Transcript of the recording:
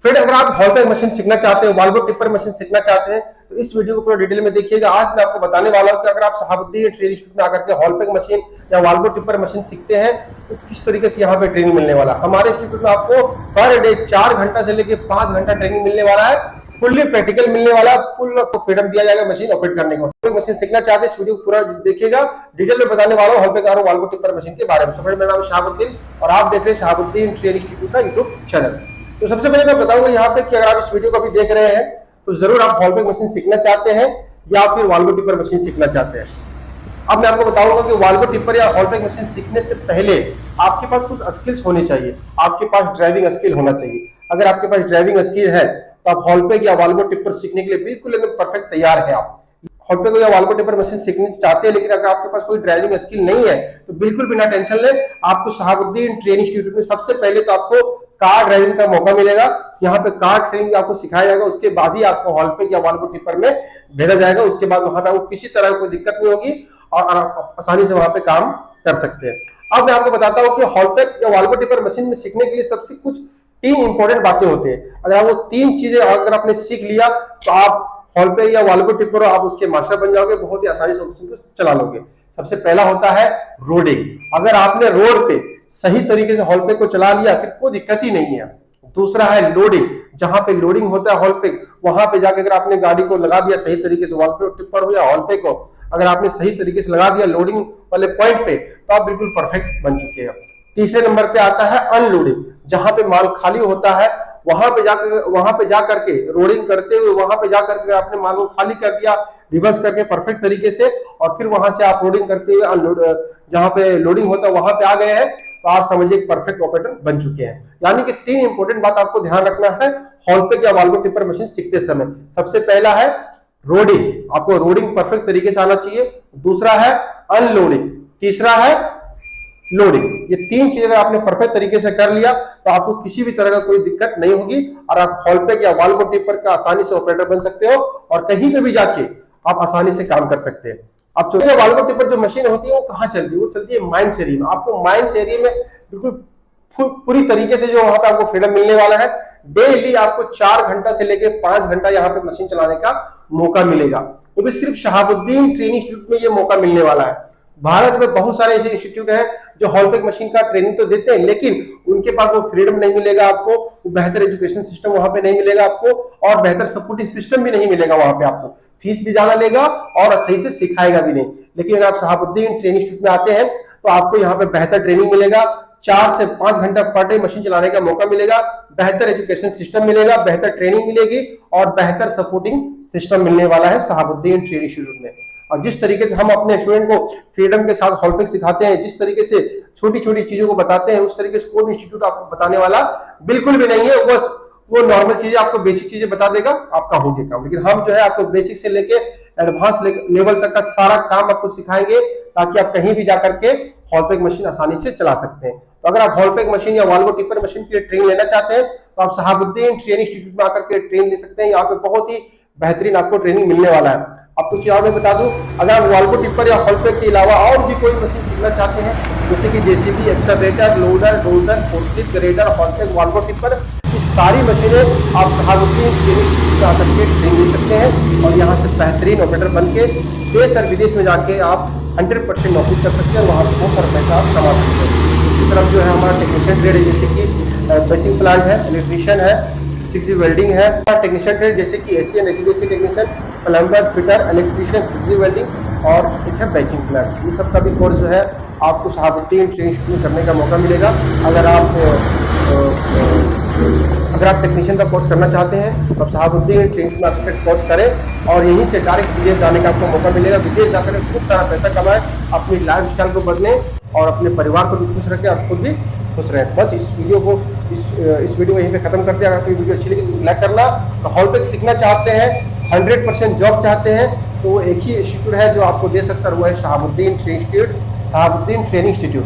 Friend, अगर आप Haulpak machine सीखना चाहते हैं, वॉल्वो टिपर मशीन सीखना चाहते हैं, तो इस वीडियो को पूरा डिटेल में देखिएगा। आज मैं आपको बताने वाला हूं कि अगर आप शहाबुद्दीन ट्रेनिंग इंस्टीट्यूट में आकर के हॉलपैक मशीन या वॉल्वो टिपर मशीन सीखते हैं तो किस तरीके से यहाँ पे ट्रेनिंग मिलने वाला। हमारे इंस्टीट्यूट में आपको पर डे 4 घंटा से लेकर 5 घंटा ट्रेनिंग मिलने वाला है, फुल्ली प्रैक्टिकल मिलने वाला, फुल आपको फ्रीडम दिया जाएगा मशीन ऑपरेट करने को। मशीन सीखना चाहते हैं इस वीडियो को पूरा देखिएगा, डिटेल में बताने वाला हूं हॉलपैक और वॉल्वो टिपर मशीन के बारे में। मेरा नाम शहाबुद्दीन और आप देख रहे हैं शहाबुद्दीन ट्रेनिंग इंस्टीट्यूट का यूट्यूब चैनल। तो सबसे पहले मैं बताऊंगा यहाँ पे कि अगर आप इस वीडियो को अभी देख रहे हैं तो जरूर आप हॉलपैक मशीन सीखना चाहते हैं या फिर वॉल्वो टिपर मशीन सीखना चाहते हैं। अब मैं आपको बताऊंगा कि वॉल्वो टिपर या हॉलपैक मशीन सीखने से पहले आपके पास कुछ स्किल्स होने चाहिए। आपके पास ड्राइविंग स्किल होना चाहिए। अगर आपके पास ड्राइविंग स्किल है तो आप हॉलपैक या वॉल्वो टिपर सीखने के लिए बिल्कुल एकदम परफेक्ट तैयार है। आप हॉलपैक या वॉल्वो टिपर मशीन सीखना चाहते हैं, लेकिन अगर आपके पास कोई ड्राइविंग स्किल नहीं है तो बिल्कुल बिना टेंशन ले, आपको शहाबुद्दीन ट्रेनिंग इंस्टीट्यूट में सबसे पहले तो आपको कार ड्राइविंग का मौका मिलेगा। यहाँ पे कार ट्रेनिंग आपको सिखाया जाएगा, उसके बाद ही आपको हॉलपैक या वॉल्वो टिपर में भेजा जाएगा। उसके बाद वहां पे आपको किसी तरह की कोई दिक्कत नहीं होगी और आप आसानी से वहां पे काम कर सकते हैं। अब मैं आपको बताता हूँ कि हॉलपैक या वॉल्वो टिपर मशीन में सीखने के लिए सबसे कुछ 3 इंपॉर्टेंट बातें होती है। अगर आप वो 3 चीजें अगर आपने सीख लिया तो आप हॉलपैक या वॉल्वो टिपर आप उसके मास्टर बन जाओगे, बहुत ही आसानी से उसको चला लोगे। सबसे पहला होता है रोडिंग। अगर आपने रोड पे सही तरीके से हॉलपैक को चला लिया फिर कोई दिक्कत ही नहीं है। दूसरा है लोडिंग। जहां पे लोडिंग होता है हॉलपैक, वहां पे जाकर अगर आपने गाड़ी को लगा दिया सही तरीके से, वॉल्वो टिपर हो या हॉलपैक हो, अगर आपने सही तरीके से लगा दिया लोडिंग वाले पॉइंट पे तो आप बिल्कुल परफेक्ट बन चुके हैं। तीसरे नंबर पे आता है अनलोडिंग। जहां पे माल खाली होता है वहां पे जाकर के रोडिंग करते हुए वहां पे जाकर के आपने माल को खाली कर दिया रिवर्स करके परफेक्ट तरीके से, और फिर वहां से आप लोडिंग करते हुए अनलोड जहां पे लोडिंग होता है वहां पे आ गए हैं तो आप समझिए परफेक्ट ऑपरेटर बन चुके हैं। यानी कि 3 इंपॉर्टेंट बात आपको ध्यान रखना है हॉलपैक या वॉल्वो टिपर मशीन सीखते समय। सबसे पहला है रोडिंग, आपको रोडिंग परफेक्ट तरीके से आना चाहिए। दूसरा है अनलोडिंग, तीसरा है लोडिंग। ये 3 चीजें अगर आपने परफेक्ट तरीके से कर लिया तो आपको किसी भी तरह का कोई दिक्कत नहीं होगी और आप हॉलपैक या वॉल्वो टिपर का आसानी से ऑपरेटर बन सकते हो और कहीं पे भी जाके आप आसानी से काम कर सकते हैं। अब चलिए वॉल्वो टिपर जो मशीन होती है वो कहाँ चलती है? वो चलती है माइंस एरिया में। आपको माइंस एरिया में बिल्कुल पूरी तरीके से जो वहां पे आपको फ्रीडम मिलने वाला है। डेली आपको 4 घंटा से लेकर 5 घंटा यहाँ पे मशीन चलाने का मौका मिलेगा। तो भी सिर्फ शहाबुद्दीन ट्रेनिंग इंस्टीट्यूट में ये मौका मिलने वाला है। भारत में बहुत सारे ऐसे इंस्टीट्यूट हैं जो हॉलपैक मशीन का ट्रेनिंग तो देते हैं, लेकिन उनके पास वो फ्रीडम नहीं मिलेगा आपको, वो बेहतर एजुकेशन सिस्टम वहां पे नहीं मिलेगा आपको और बेहतर सपोर्टिंग सिस्टम भी नहीं मिलेगा। वहां पे आपको फीस भी ज्यादा लेगा और सही से सिखाएगा भी नहीं। लेकिन अगर आप शहाबुद्दीन ट्रेनिंग इंस्टीट्यूट में आते हैं तो आपको यहाँ पे बेहतर ट्रेनिंग मिलेगा, 4 से 5 घंटा पर डे मशीन चलाने का मौका मिलेगा, बेहतर एजुकेशन सिस्टम मिलेगा, बेहतर ट्रेनिंग मिलेगी और बेहतर सपोर्टिंग सिस्टम मिलने वाला है शहाबुद्दीन ट्रेनिंग इंस्टीट्यूट में। और जिस तरीके से हम अपने स्टूडेंट को फ्रीडम के साथ हॉलपैक सिखाते हैं, जिस तरीके से छोटी छोटी चीजों को बताते हैं, उस तरीके से कोई इंस्टीट्यूट आपको बताने वाला बिल्कुल भी नहीं है। बस वो नॉर्मल चीजें आपको बेसिक चीजें बता देगा, आपका हो गया काम। लेकिन हम जो है आपको बेसिक से लेके एडवांस लेवल तक का सारा काम आपको सिखाएंगे ताकि आप कहीं भी जाकर के हॉलपैक मशीन आसानी से चला सकते हैं। तो अगर आप हॉलपैक मशीन या वॉल्वो टिपर मशीन की ट्रेनिंग लेना चाहते हैं तो आप शहाबुद्दीन ट्रेनिंग इंस्टीट्यूट में आकर के ट्रेनिंग ले सकते हैं। यहाँ पे बहुत ही बेहतरीन आपको ट्रेनिंग मिलने वाला है। आपको चीज मैं बता दूं, अगर आप वॉल्वो टिपर या हॉलपैक के अलावा और भी कोई मशीन सीखना चाहते हैं जैसे कि JCB, excavator, loader, dozer, forklift, grader, haulpak, Volvo tipper, ये सारी मशीनें आप शहाबुद्दीन ट्रेनिंग इंस्टीट्यूट में आकर के ट्रेनिंग ले सकते हैं और यहाँ से बेहतरीन ऑपरेटर बन के देश और विदेश में जाके आप 100% नौकरी कर सकते हैं और वहाँ बहुत सारा पैसा आप कमा सकते हैं। इसकी तरफ जो है हमारा टेक्नीशियन ट्रेड है, जैसे कि बेचिंग प्लांट है, इलेक्ट्रीशियन है, 6G वेल्डिंग है, टेक्नीशियन ट्रेड जैसे कि AC and HVAC technician, plumber, fitter, electrician, 6G welding और एक है बेचिंग प्लांट। ये सब का भी कोर्स जो है आपको शहाबुद्दीन ट्रेनिंग इंस्टीट्यूट में करने का मौका मिलेगा। अगर आप टेक्नीशियन का कोर्स करना चाहते हैं तो आप शहाबुद्दीन ट्रेनिंग में आकर कोर्स करें और यहीं से डायरेक्ट विदेश जाने का आपको मौका मिलेगा। विदेश जाकर खूब सारा पैसा कमाएं, अपनी लाइफ स्टाइल को बदलें और अपने परिवार को भी खुश रखें और खुद भी खुश रहें। बस इस वीडियो को यहीं पे खत्म करते हैं। अगर आपको वीडियो अच्छी लगी तो लाइक करना। तो हॉलपैक सीखना चाहते हैं, 100% जॉब चाहते हैं तो वो एक ही इंस्टीट्यूट है जो आपको दे सकता है, वो है Shahabuddin training institute, Shahabuddin training institute.